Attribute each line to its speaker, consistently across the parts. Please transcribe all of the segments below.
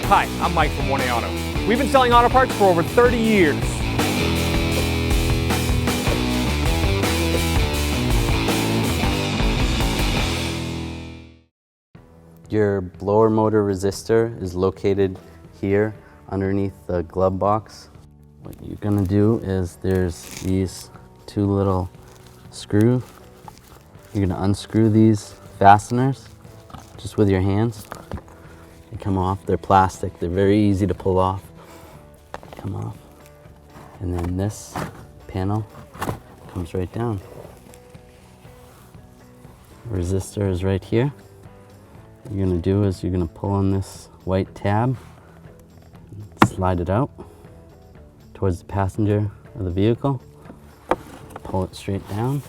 Speaker 1: Hi, I'm Mike from 1A Auto. We've been selling auto parts for over 30 years.
Speaker 2: Your blower motor resistor is located here underneath the glove box. What you're gonna do is there's these two little screws. You're gonna unscrew these fasteners just with your hands. They come off, they're plastic, they're very easy to pull off. Come off. And then this panel comes right down. Resistor is right here. What you're gonna do is you're gonna pull on this white tab, slide it out towards the passenger of the vehicle, pull it straight down.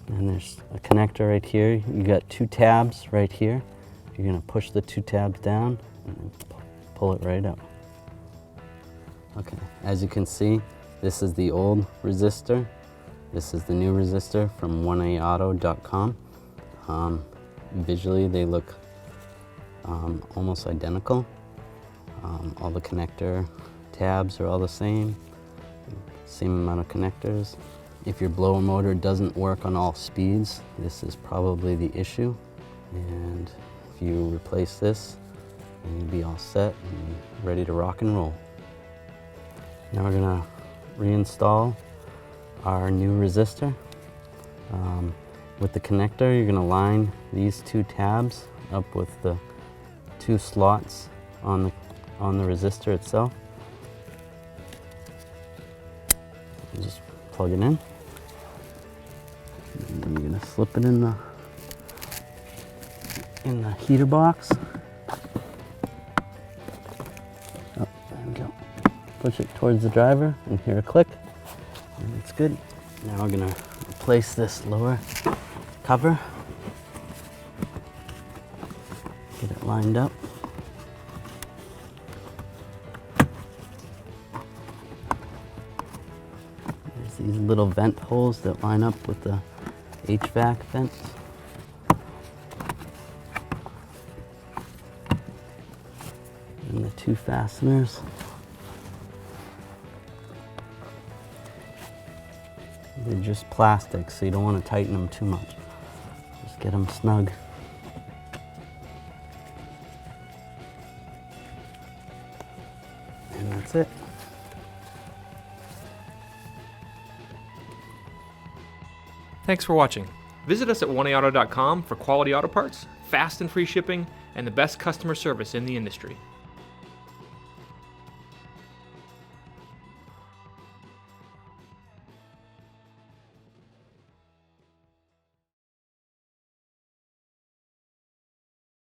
Speaker 2: And there's a connector right here. You got two tabs right here. You're gonna push the two tabs down and then pull it right up. Okay, as you can see, this is the old resistor. This is the new resistor from 1aauto.com. Visually, they look almost identical. All the connector tabs are all the same amount of connectors. If your blower motor doesn't work on all speeds, this is probably the issue. And if you replace this, then you'll be all set and ready to rock and roll. Now we're gonna reinstall our new resistor. With the connector, you're gonna line these two tabs up with the two slots on the resistor itself. And just plug it in. And then you're gonna slip it in the heater box. Oh, there we go. Push it towards the driver and hear a click. And it's good. Now we're gonna replace this lower cover. Get it lined up. There's these little vent holes that line up with the HVAC vents. And the two fasteners. They're just plastic, so you don't want to tighten them too much. Just get them snug. And that's it.
Speaker 1: Thanks for watching. Visit us at 1aauto.com for quality auto parts, fast and free shipping, and the best customer service in the industry.